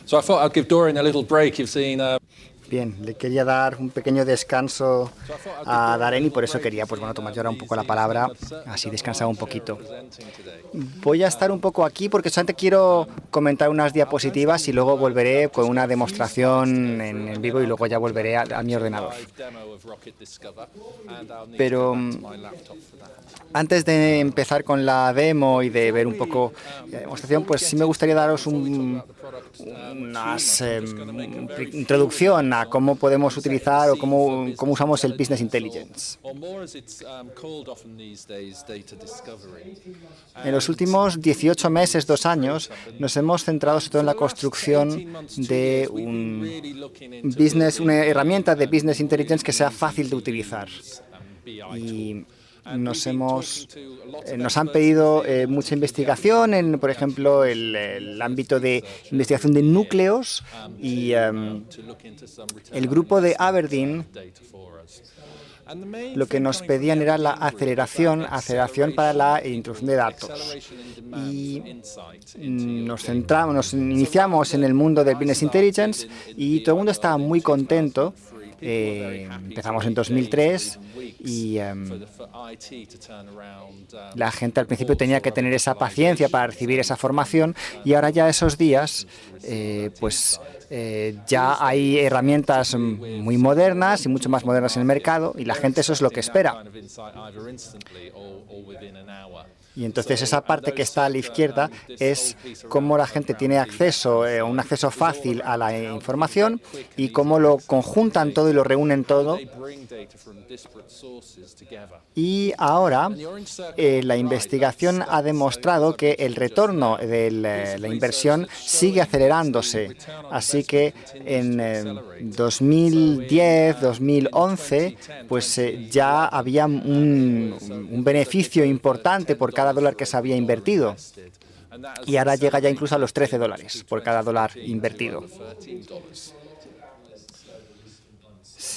So I thought I'd give Dorian a little break. You've seen. Bien, le quería dar un pequeño descanso a Darren y por eso quería tomar yo ahora un poco la palabra, así descansar un poquito. Voy a estar un poco aquí porque solamente quiero comentar unas diapositivas y luego volveré con una demostración en vivo y luego ya volveré a mi ordenador. Pero antes de empezar con la demo y de ver un poco la demostración, pues sí me gustaría daros una introducción a cómo podemos utilizar o cómo usamos el Business Intelligence. En los últimos 18 meses, 2 años, nos hemos centrado sobre todo en la construcción de una herramienta de Business Intelligence que sea fácil de utilizar. Y nos han pedido mucha investigación por ejemplo, el ámbito de investigación de núcleos y el grupo de Aberdeen lo que nos pedían era la aceleración para la introducción de datos. Y nos iniciamos en el mundo del Business Intelligence y todo el mundo estaba muy contento. Empezamos en 2003 y la gente al principio tenía que tener esa paciencia para recibir esa formación y ahora ya esos días ya hay herramientas muy modernas y mucho más modernas en el mercado y la gente eso es lo que espera. Y entonces esa parte que está a la izquierda es cómo la gente tiene acceso, un acceso fácil a la información y cómo lo conjuntan todo y lo reúnen todo. Y ahora la investigación ha demostrado que el retorno de la inversión sigue acelerándose. Así que en 2010, 2011, pues ya había un beneficio importante por cada dólar que se había invertido. Y ahora llega ya incluso a los $13 por cada dólar invertido.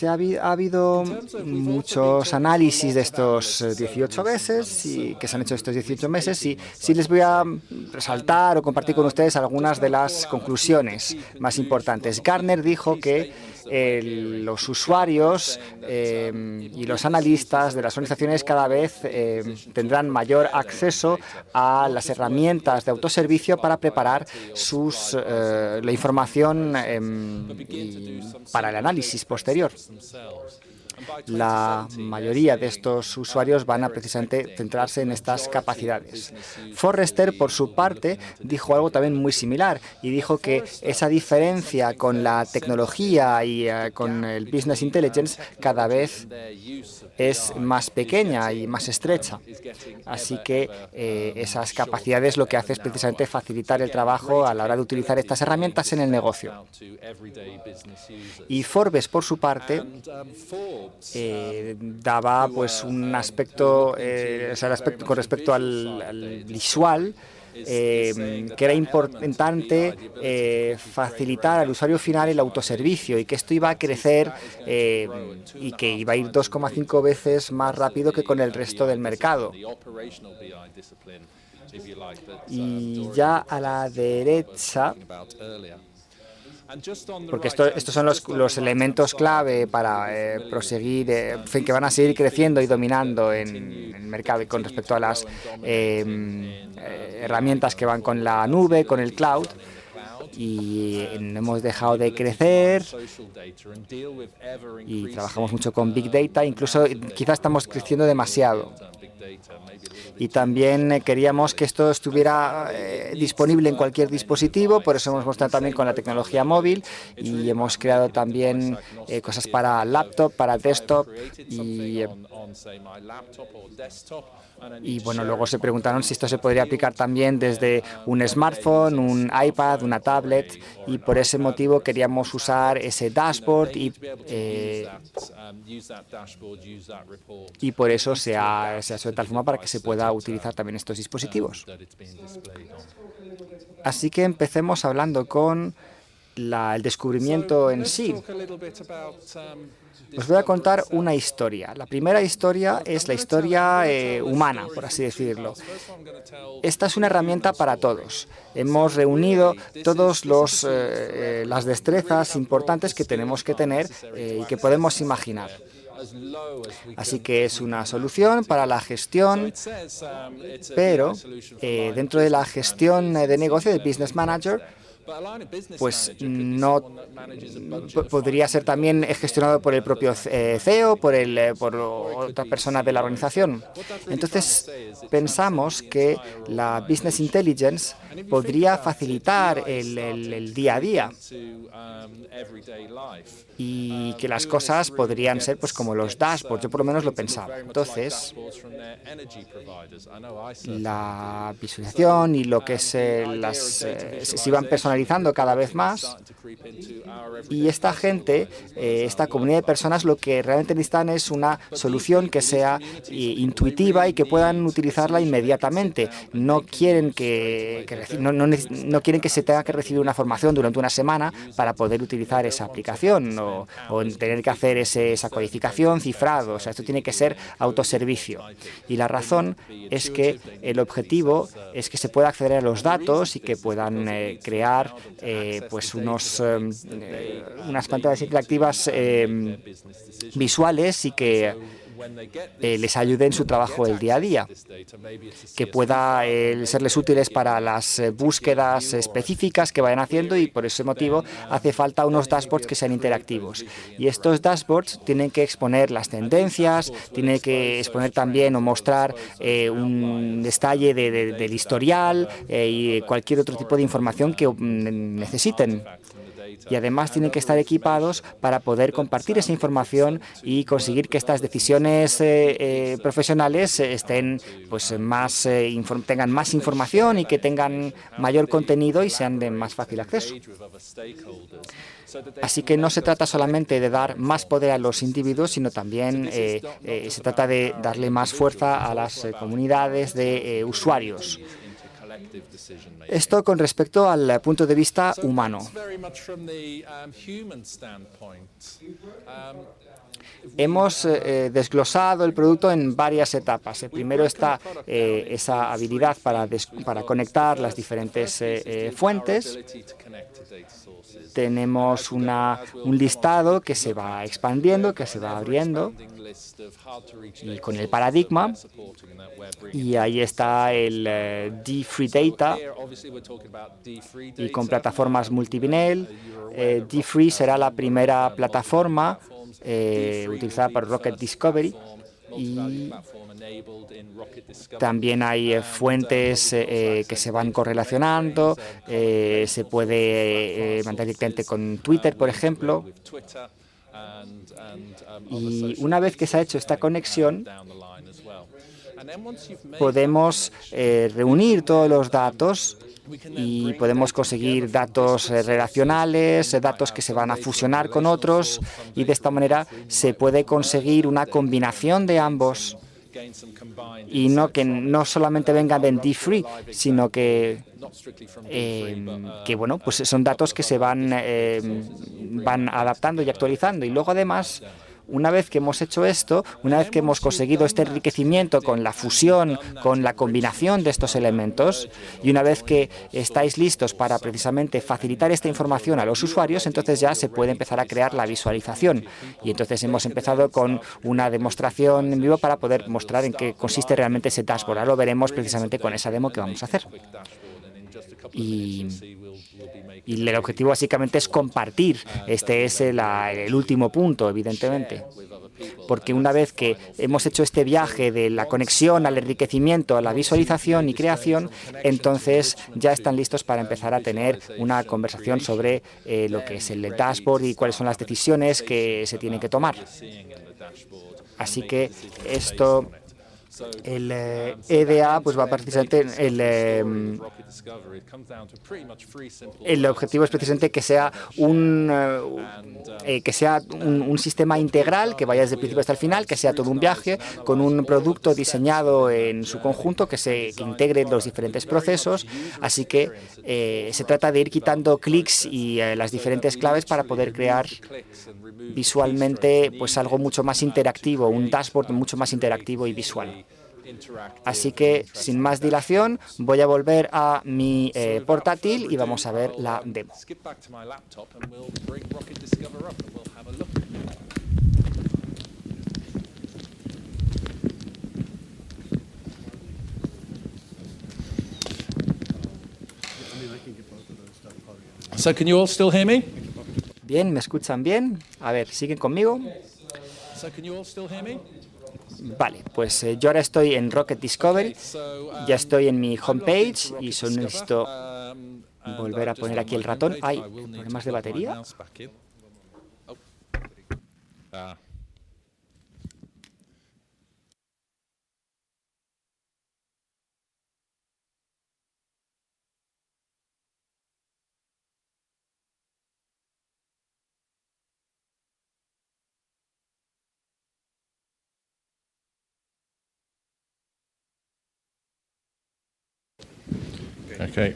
Ha habido muchos análisis de estos 18 meses que se han hecho estos 18 meses y sí les voy a resaltar o compartir con ustedes algunas de las conclusiones más importantes. Gartner dijo que los usuarios y los analistas de las organizaciones cada vez tendrán mayor acceso a las herramientas de autoservicio para preparar la información para el análisis posterior. La mayoría de estos usuarios van a precisamente centrarse en estas capacidades. Forrester, por su parte, dijo algo también muy similar y dijo que esa diferencia con la tecnología y con el Business Intelligence cada vez es más pequeña y más estrecha. Así que esas capacidades lo que hace es precisamente facilitar el trabajo a la hora de utilizar estas herramientas en el negocio. Y Forbes, por su parte, daba pues un aspecto, el aspecto con respecto al visual, que era importante facilitar al usuario final el autoservicio y que esto iba a crecer y que iba a ir 2,5 veces más rápido que con el resto del mercado. Y ya a la derecha, porque estos son los elementos clave para proseguir, que van a seguir creciendo y dominando en el mercado con respecto a las herramientas que van con la nube, con el cloud. Y no hemos dejado de crecer y trabajamos mucho con Big Data, incluso quizás estamos creciendo demasiado. Y también queríamos que esto estuviera disponible en cualquier dispositivo, por eso hemos mostrado también con la tecnología móvil y hemos creado también cosas para laptop, para desktop y bueno, luego se preguntaron si esto se podría aplicar también desde un smartphone, un iPad, una tablet y por ese motivo queríamos usar ese dashboard y por eso se ha hecho de tal forma para que se pueda utilizar también estos dispositivos. Así que empecemos hablando con el descubrimiento en sí. Os voy a contar una historia. La primera historia es la historia humana, por así decirlo. Esta es una herramienta para todos. Hemos reunido todas las destrezas importantes que tenemos que tener y que podemos imaginar. Así que es una solución para la gestión, pero dentro de la gestión de negocio de Business Manager, pues no podría ser también gestionado por el propio CEO, por otra persona de la organización. Entonces, pensamos que la Business Intelligence podría facilitar el día a día y que las cosas podrían ser pues como los dashboards. Yo por lo menos lo pensaba. Entonces, la visualización y lo que es se iban personalizando cada vez más, y esta gente, esta comunidad de personas, lo que realmente necesitan es una solución que sea intuitiva y que puedan utilizarla inmediatamente. No quieren no quieren que se tenga que recibir una formación durante una semana para poder utilizar esa aplicación o tener que hacer esa codificación, cifrado. O sea, esto tiene que ser autoservicio. Y la razón es que el objetivo es que se pueda acceder a los datos y que puedan crear pues unas pantallas interactivas visuales y que les ayude en su trabajo del día a día, que pueda serles útiles para las búsquedas específicas que vayan haciendo, y por ese motivo hace falta unos dashboards que sean interactivos. Y estos dashboards tienen que exponer las tendencias, tienen que exponer también o mostrar un detalle del historial y cualquier otro tipo de información que necesiten. Y además tienen que estar equipados para poder compartir esa información y conseguir que estas decisiones profesionales estén pues tengan más información y que tengan mayor contenido y sean de más fácil acceso. Así que no se trata solamente de dar más poder a los individuos, sino también se trata de darle más fuerza a las comunidades de usuarios. Esto con respecto al punto de vista humano. Hemos desglosado el producto en varias etapas. Primero está esa habilidad para conectar las diferentes fuentes. Tenemos un listado que se va expandiendo, que se va abriendo, y con el paradigma. Y ahí está el D-Free Data, y con plataformas multivinel. D-Free será la primera plataforma utilizada por Rocket Discovery, y también hay fuentes que se van correlacionando. Se puede mandar directamente con Twitter, por ejemplo. Y una vez que se ha hecho esta conexión, podemos reunir todos los datos y podemos conseguir datos relacionales, datos que se van a fusionar con otros, y de esta manera se puede conseguir una combinación de ambos, y que no solamente vengan de D-Free, sino que bueno, pues son datos que se van adaptando y actualizando. Y luego además, una vez que hemos hecho esto, una vez que hemos conseguido este enriquecimiento con la fusión, con la combinación de estos elementos, y una vez que estáis listos para precisamente facilitar esta información a los usuarios, entonces ya se puede empezar a crear la visualización. Y entonces hemos empezado con una demostración en vivo para poder mostrar en qué consiste realmente ese dashboard. Ahora lo veremos precisamente con esa demo que vamos a hacer. Y el objetivo básicamente es compartir. Este es el último punto, evidentemente. Porque una vez que hemos hecho este viaje de la conexión al enriquecimiento, a la visualización y creación, entonces ya están listos para empezar a tener una conversación sobre lo que es el dashboard y cuáles son las decisiones que se tienen que tomar. Así que esto El EDA pues va precisamente el objetivo es precisamente que sea un sistema integral que vaya desde el principio hasta el final, que sea todo un viaje con un producto diseñado en su conjunto que integre los diferentes procesos. Así que se trata de ir quitando clics y las diferentes claves para poder crear visualmente pues algo mucho más interactivo, un dashboard mucho más interactivo y visual. Así que, sin más dilación, voy a volver a mi portátil y vamos a ver la demo. So can you all still hear me? Bien, ¿me escuchan bien? A ver, ¿siguen conmigo? So can you all still hear me? Vale, pues yo ahora estoy en Rocket Discovery, ya estoy en mi homepage y solo necesito volver a poner aquí el ratón. ¿Hay problemas de batería? Okay.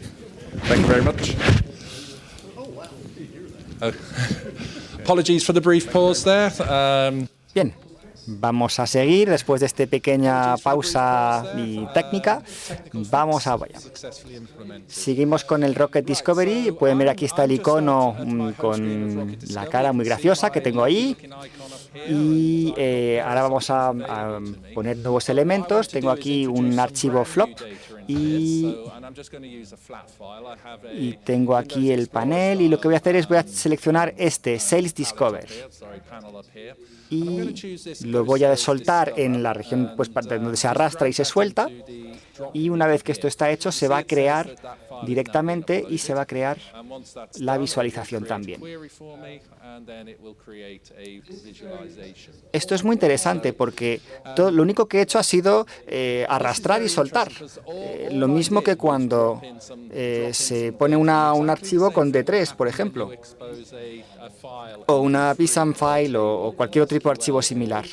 Thank you very much. Apologies for the brief pause there. Bien, vamos a seguir después de esta pequeña pausa y técnica. Vamos a vaya. Seguimos con el Rocket Discovery. Pueden ver aquí está el icono con la cara muy graciosa que tengo ahí. Y ahora vamos a poner nuevos elementos. Tengo aquí un archivo flop y tengo aquí el panel. Y lo que voy a hacer es voy a seleccionar este Sales Discover y lo voy a soltar en la región pues, donde se arrastra y se suelta. Y una vez que esto está hecho, se va a crear directamente y se va a crear la visualización también. Esto es muy interesante porque lo único que he hecho ha sido arrastrar y soltar. Lo mismo que cuando se pone un archivo con D3, por ejemplo, o una VSAM file o cualquier otro tipo de archivo similar.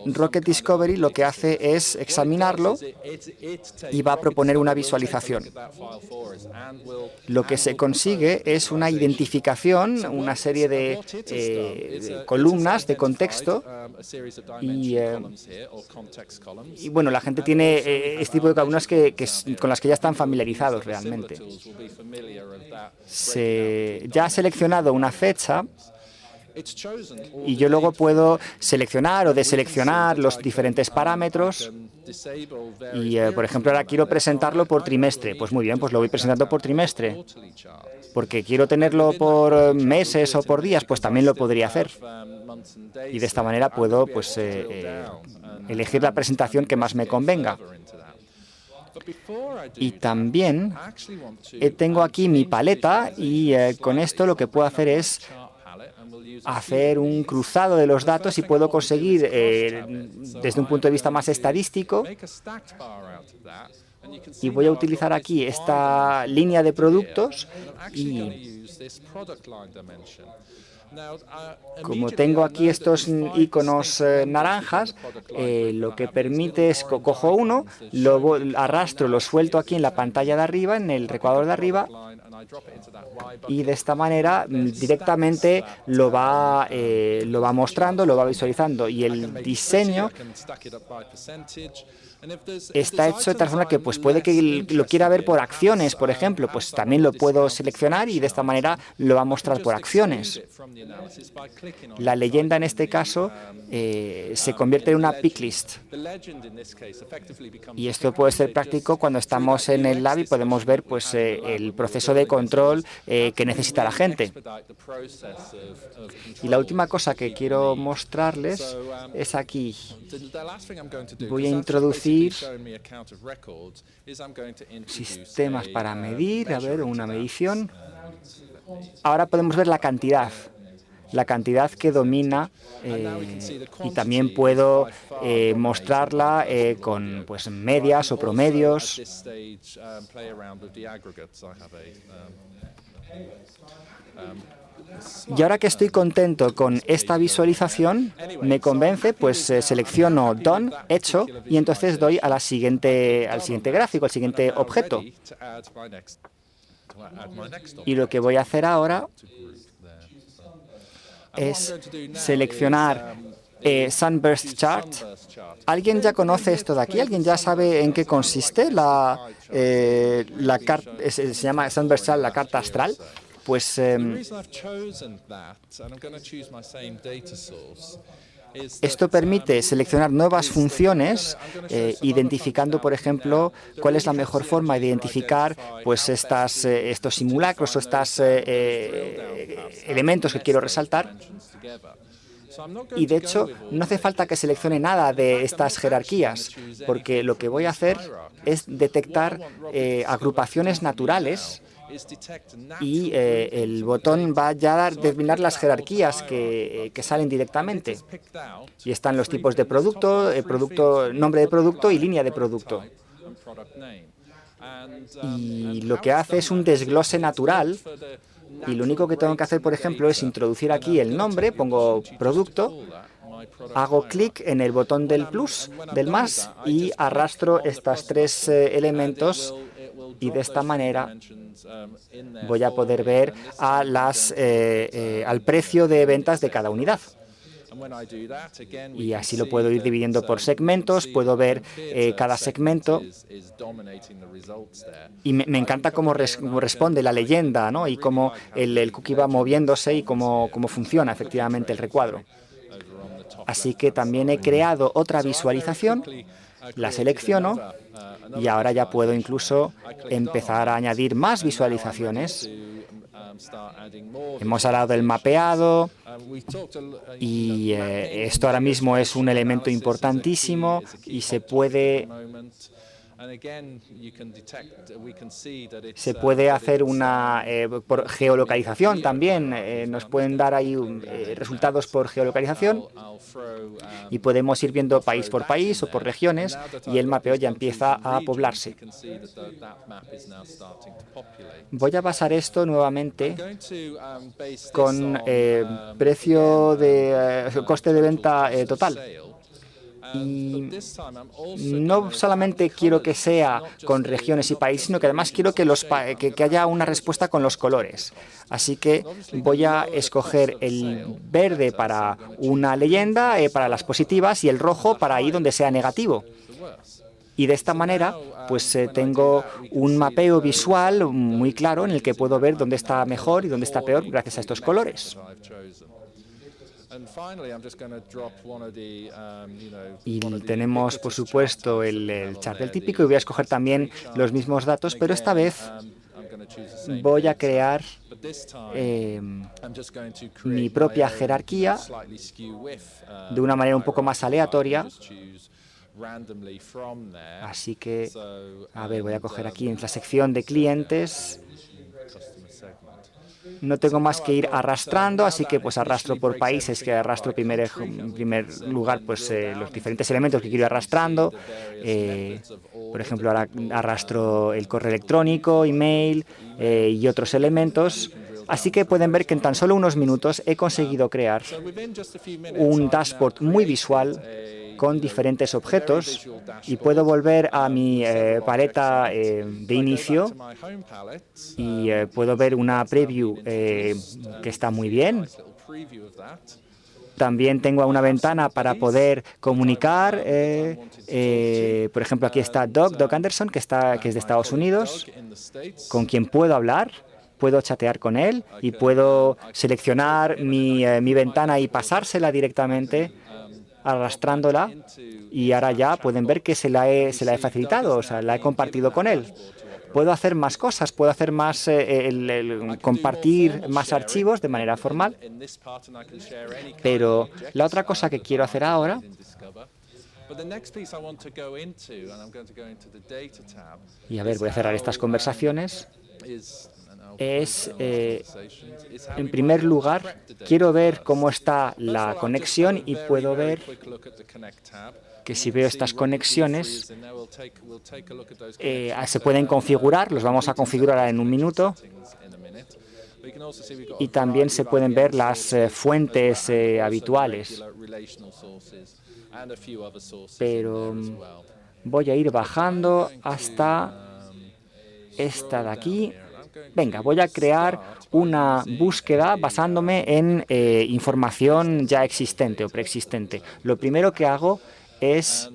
Rocket Discovery lo que hace es examinarlo y va a proponer una visualización. Lo que se consigue es una identificación, una serie de columnas de contexto y bueno, la gente tiene este tipo de columnas con las que ya están familiarizados realmente. Ya ha seleccionado una fecha y yo luego puedo seleccionar o deseleccionar los diferentes parámetros y, por ejemplo, ahora quiero presentarlo por trimestre. Pues muy bien, pues lo voy presentando por trimestre. Porque quiero tenerlo por meses o por días, pues también lo podría hacer. Y de esta manera puedo pues, elegir la presentación que más me convenga. Y también tengo aquí mi paleta y con esto lo que puedo hacer es hacer un cruzado de los datos y puedo conseguir, desde un punto de vista más estadístico, y voy a utilizar aquí esta línea de productos y como tengo aquí estos iconos naranjas, lo que permite es que cojo uno, lo arrastro, lo suelto aquí en la pantalla de arriba, en el recuadro de arriba, y de esta manera directamente lo va mostrando, lo va visualizando. Y el diseño está hecho de tal forma que pues, puede que lo quiera ver por acciones, por ejemplo, pues también lo puedo seleccionar y de esta manera lo va a mostrar por acciones. La leyenda en este caso se convierte en una pick list. Y esto puede ser práctico cuando estamos en el lab y podemos ver pues, el proceso de control que necesita la gente. Y la última cosa que quiero mostrarles es aquí. Voy a introducir sistemas para medir, a ver, una medición. Ahora podemos ver la cantidad. la cantidad que domina y también puedo mostrarla con pues, medias o promedios. Y ahora que estoy contento con esta visualización, me convence, pues selecciono Done, hecho, y entonces doy a al siguiente gráfico, al siguiente objeto. Y lo que voy a hacer ahora es seleccionar Sunburst Chart. ¿Alguien ya conoce esto de aquí? ¿Alguien ya sabe en qué consiste se llama Sunburst Chart, la carta astral? Pues esto permite seleccionar nuevas funciones, identificando, por ejemplo, cuál es la mejor forma de identificar pues, estos simulacros o estos elementos que quiero resaltar. Y de hecho, no hace falta que seleccione nada de estas jerarquías, porque lo que voy a hacer es detectar agrupaciones naturales. Y el botón va ya a determinar las jerarquías que salen directamente. Y están los tipos de producto, nombre de producto y línea de producto. Y lo que hace es un desglose natural. Y lo único que tengo que hacer, por ejemplo, es introducir aquí el nombre, pongo producto, hago clic en el botón del plus, del más, y arrastro estos tres elementos. Y de esta manera voy a poder ver al precio de ventas de cada unidad. Y así lo puedo ir dividiendo por segmentos, puedo ver cada segmento. Y me encanta cómo responde la leyenda, ¿no? Y cómo el cookie va moviéndose y cómo funciona efectivamente el recuadro. Así que también he creado otra visualización, la selecciono y ahora ya puedo incluso empezar a añadir más visualizaciones. Hemos hablado del mapeado y esto ahora mismo es un elemento importantísimo y se puede hacer una por geolocalización también. Nos pueden dar ahí resultados por geolocalización y podemos ir viendo país por país o por regiones y el mapeo ya empieza a poblarse. Voy a basar esto nuevamente con precio de coste de venta total. Y no solamente quiero que sea con regiones y países, sino que además quiero que haya una respuesta con los colores. Así que voy a escoger el verde para una leyenda, para las positivas, y el rojo para ahí donde sea negativo. Y de esta manera, pues tengo un mapeo visual muy claro en el que puedo ver dónde está mejor y dónde está peor gracias a estos colores. Y tenemos, por supuesto, el chart del típico y voy a escoger también los mismos datos, pero esta vez voy a crear mi propia jerarquía de una manera un poco más aleatoria. Así que, a ver, voy a coger aquí en la sección de clientes. No tengo más que ir arrastrando, así que pues arrastro por países, que arrastro en primer lugar pues los diferentes elementos que quiero ir arrastrando. Por ejemplo, ahora arrastro el correo electrónico, email y otros elementos. Así que pueden ver que en tan solo unos minutos he conseguido crear un dashboard muy visual con diferentes objetos y puedo volver a mi paleta de inicio y puedo ver una preview que está muy bien. También tengo una ventana para poder comunicar. Por ejemplo, aquí está Doc Anderson, que es de Estados Unidos, con quien puedo hablar. Puedo chatear con él y puedo seleccionar mi ventana y pasársela directamente, arrastrándola, y ahora ya pueden ver que se la he facilitado, o sea, la he compartido con él. Puedo hacer más cosas, puedo hacer más, compartir más archivos de manera formal, pero la otra cosa que quiero hacer ahora y a ver, voy a cerrar estas conversaciones. es, en primer lugar, quiero ver cómo está la conexión y puedo ver que si veo estas conexiones se pueden configurar, los vamos a configurar en un minuto. Y también se pueden ver las fuentes habituales. Pero voy a ir bajando hasta esta de aquí. Venga, voy a crear una búsqueda basándome en información ya existente o preexistente. Lo primero que hago es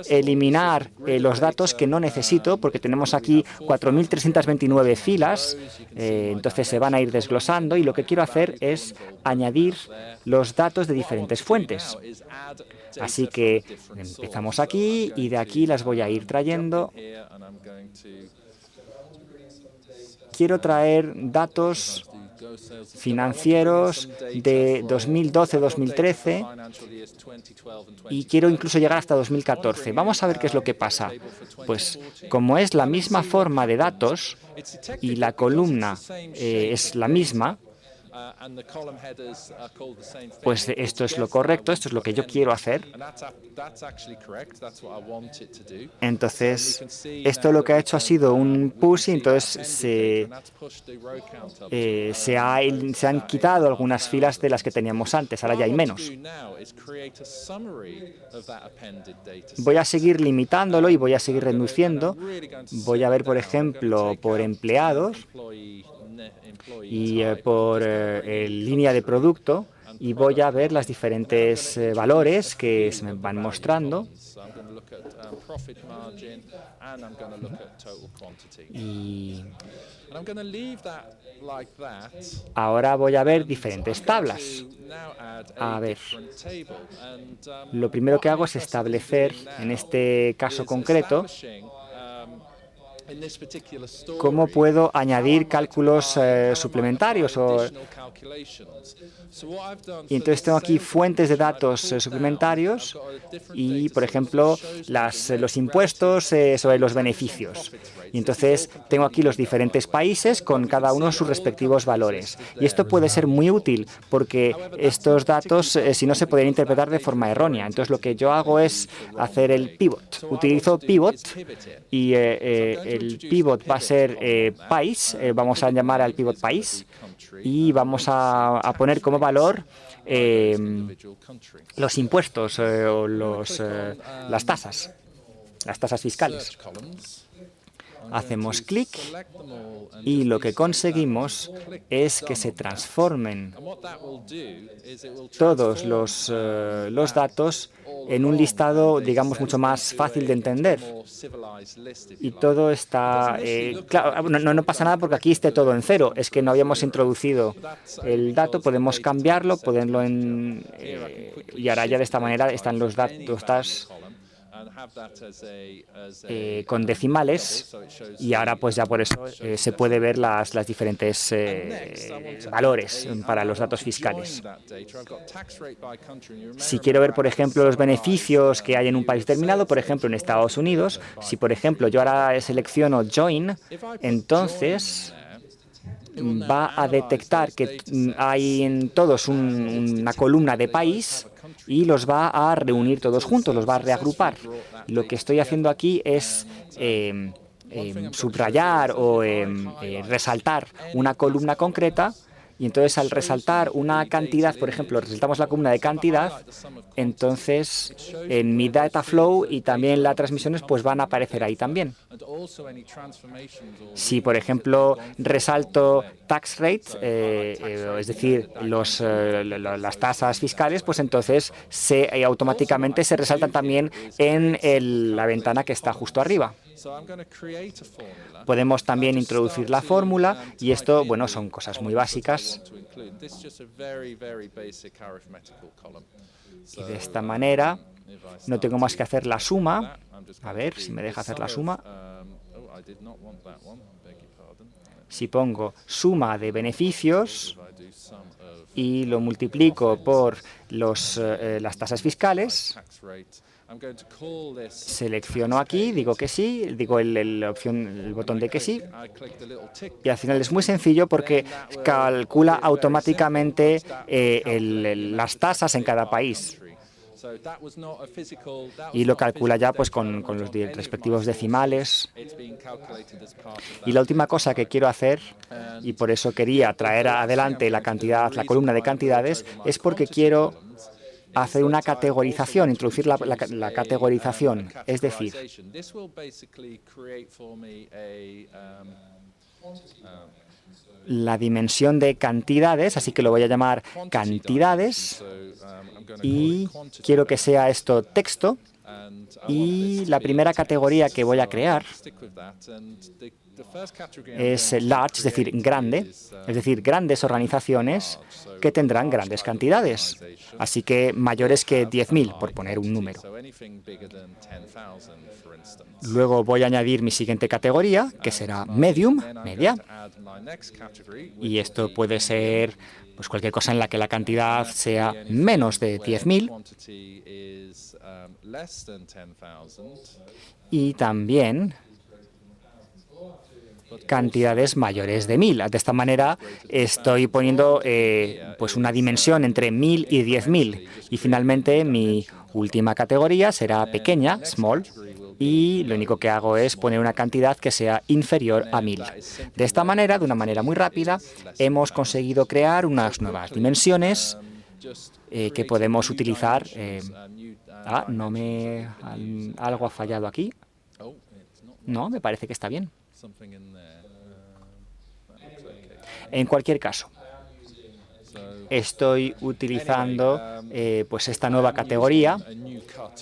eliminar los datos que no necesito, porque tenemos aquí 4.329 filas, entonces se van a ir desglosando, y lo que quiero hacer es añadir los datos de diferentes fuentes. Así que empezamos aquí y de aquí las voy a ir trayendo. Quiero traer datos financieros de 2012-2013 y quiero incluso llegar hasta 2014. Vamos a ver qué es lo que pasa. Pues como es la misma forma de datos y la columna es la misma, pues esto es lo correcto, esto es lo que yo quiero hacer. Entonces, esto lo que ha hecho ha sido un push, y entonces se han quitado algunas filas de las que teníamos antes, ahora ya hay menos. Voy a seguir limitándolo y voy a seguir reduciendo. Voy a ver, por ejemplo, por empleados y por línea de producto, y voy a ver las diferentes valores que se me van mostrando. Y ahora voy a ver diferentes tablas. A ver, lo primero que hago es establecer, en este caso concreto, cómo puedo añadir cálculos suplementarios. Y entonces tengo aquí fuentes de datos suplementarios y, por ejemplo, los impuestos sobre los beneficios. Y entonces tengo aquí los diferentes países con cada uno sus respectivos valores. Y esto puede ser muy útil porque estos datos, si no, se podrían interpretar de forma errónea. Entonces lo que yo hago es hacer el pivot. Utilizo pivot y el pivot va a ser país. Vamos a llamar al pivot país y vamos a poner como valor los impuestos o las tasas fiscales. Hacemos clic y lo que conseguimos es que se transformen todos los datos en un listado, digamos, mucho más fácil de entender. Y todo está... claro, no pasa nada porque aquí esté todo en cero. Es que no habíamos introducido el dato. Podemos cambiarlo, ponerlo en... y ahora ya de esta manera están los datos con decimales, y ahora pues ya por eso se puede ver las diferentes valores para los datos fiscales. Si quiero ver, por ejemplo, los beneficios que hay en un país determinado, por ejemplo en Estados Unidos, si por ejemplo yo ahora selecciono Join, entonces va a detectar que hay en todos una columna de país y los va a reunir todos juntos, los va a reagrupar. Lo que estoy haciendo aquí es subrayar o resaltar una columna concreta, y entonces al resaltar una cantidad, por ejemplo, resaltamos la columna de cantidad, entonces en mi data flow y también las transmisiones pues van a aparecer ahí también. Si, por ejemplo, resalto tax rate, es decir, las tasas fiscales, pues entonces automáticamente se resaltan también en la ventana que está justo arriba. Podemos también introducir la fórmula, y esto, bueno, son cosas muy básicas. Y de esta manera no tengo más que hacer la suma. A ver si me deja hacer la suma. Si pongo suma de beneficios y lo multiplico por las tasas fiscales, Selecciono aquí, digo que sí, digo el botón de que sí, y al final es muy sencillo porque calcula automáticamente las tasas en cada país. Y lo calcula ya pues con los respectivos decimales. Y la última cosa que quiero hacer, y por eso quería traer adelante la columna de cantidades, es porque quiero hacer una categorización, introducir la categorización. Es decir, la dimensión de cantidades, así que lo voy a llamar cantidades, y quiero que sea esto texto, y la primera categoría que voy a crear es large, es decir, grande, es decir, grandes organizaciones que tendrán grandes cantidades, así que mayores que 10.000, por poner un número. Luego voy a añadir mi siguiente categoría, que será medium, media, y esto puede ser pues cualquier cosa en la que la cantidad sea menos de 10.000 y también cantidades mayores de 1.000. De esta manera estoy poniendo pues una dimensión entre 1.000 y 10.000. Y finalmente mi última categoría será pequeña, small, y lo único que hago es poner una cantidad que sea inferior a 1.000. De esta manera, de una manera muy rápida, hemos conseguido crear unas nuevas dimensiones que podemos utilizar. Algo ha fallado aquí. No, me parece que está bien. En cualquier caso, estoy utilizando pues esta nueva categoría,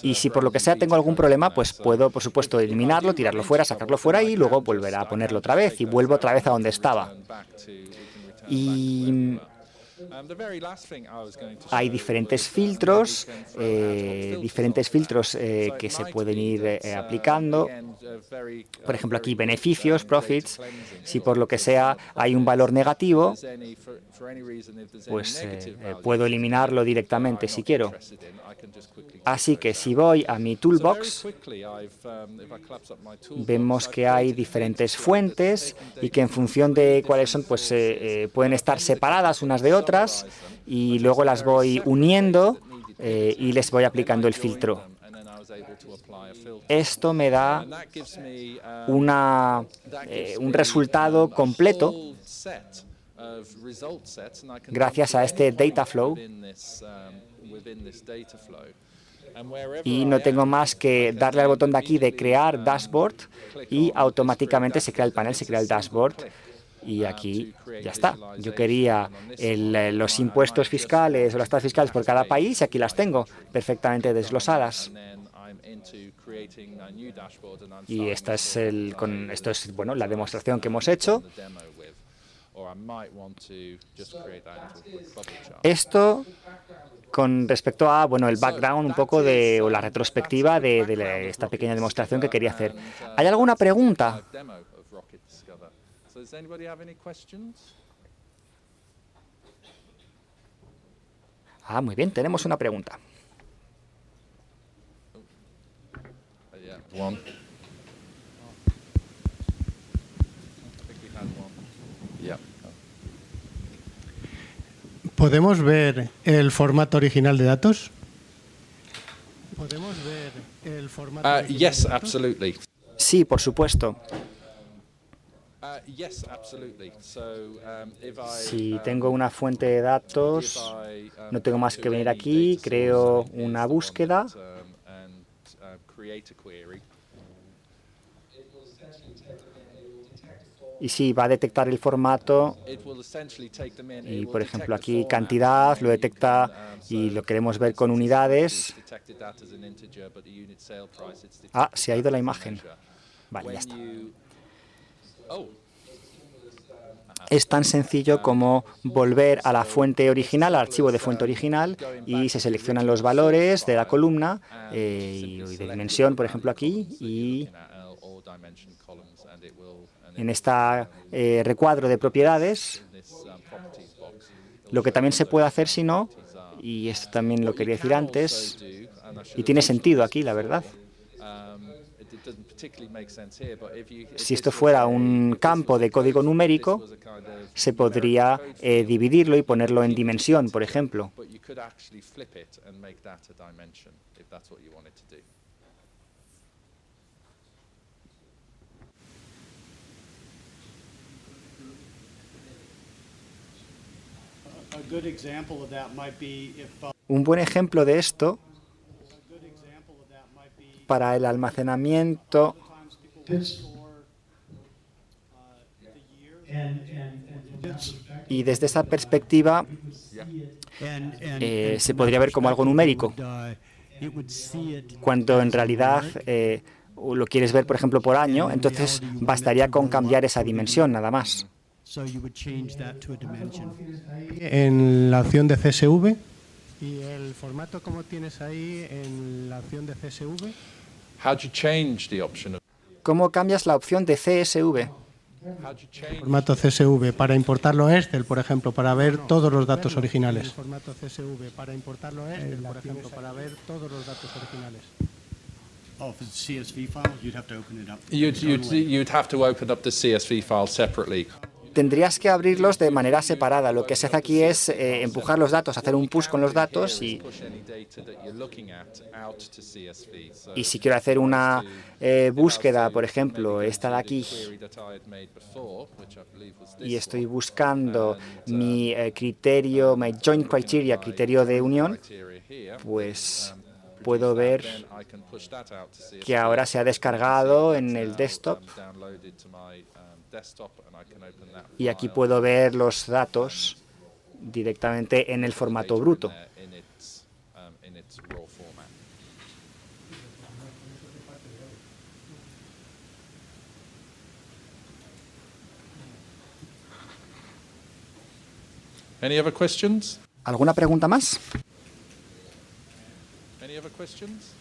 y si por lo que sea tengo algún problema, pues puedo, por supuesto, eliminarlo, tirarlo fuera, sacarlo fuera y luego volver a ponerlo otra vez y vuelvo otra vez a donde estaba. Y hay diferentes filtros que se pueden ir aplicando. Por ejemplo, aquí beneficios, profits. Si por lo que sea hay un valor negativo, pues puedo eliminarlo directamente si quiero. Así que si voy a mi toolbox, vemos que hay diferentes fuentes y que en función de cuáles son, pues pueden estar separadas unas de otras, y luego las voy uniendo y les voy aplicando el filtro. Esto me da un resultado completo gracias a este data flow, y no tengo más que darle al botón de aquí de crear dashboard y automáticamente se crea el panel, se crea el dashboard. Y aquí ya está. Yo quería los impuestos fiscales o las tasas fiscales por cada país y aquí las tengo perfectamente desglosadas. Y esto es bueno, la demostración que hemos hecho. Esto con respecto a el background un poco o la retrospectiva de esta pequeña demostración que quería hacer. ¿Hay alguna pregunta? Muy bien, tenemos una pregunta. ¿Podemos ver el formato original de datos? ¿Podemos ver el formato original Yes, de datos? absolutely. Sí, por supuesto. Si tengo una fuente de datos, no tengo más que venir aquí, creo una búsqueda. Y sí, va a detectar el formato y, por ejemplo, aquí cantidad, lo detecta y lo queremos ver con unidades. Se ha ido la imagen. Vale, ya está. Es tan sencillo como volver a la fuente original, al archivo de fuente original, y se seleccionan los valores de la columna y de dimensión, por ejemplo, aquí, y en este recuadro de propiedades, lo que también se puede hacer, si no, y esto también lo quería decir antes, Y tiene sentido aquí, la verdad. Si esto fuera un campo de código numérico, se podría dividirlo y ponerlo en dimensión, por ejemplo. Un buen ejemplo de esto para el almacenamiento y desde esa perspectiva se podría ver como algo numérico, cuando en realidad lo quieres ver, por ejemplo, por año, entonces bastaría con cambiar esa dimensión, nada más. En la opción de CSV. ¿Y el formato cómo tienes ahí en la opción de CSV? ¿Cómo cambias la opción de CSV? Formato CSV para importarlo a Excel, por ejemplo, para ver todos los datos originales. Formato CSV para importarlo a Excel, por ejemplo, para ver todos los datos originales. Oh, if it's a CSV file, you'd have to open it up. You'd have to open up the CSV file separately. Tendrías que abrirlos de manera separada. Lo que se hace aquí es empujar los datos, hacer un push con los datos y si quiero hacer una búsqueda, por ejemplo, esta de aquí, y estoy buscando mi criterio, my joint criteria, criterio de unión, pues puedo ver que ahora se ha descargado en el desktop y aquí puedo ver los datos directamente en el formato bruto. Any other questions? ¿Alguna pregunta más? Any other questions?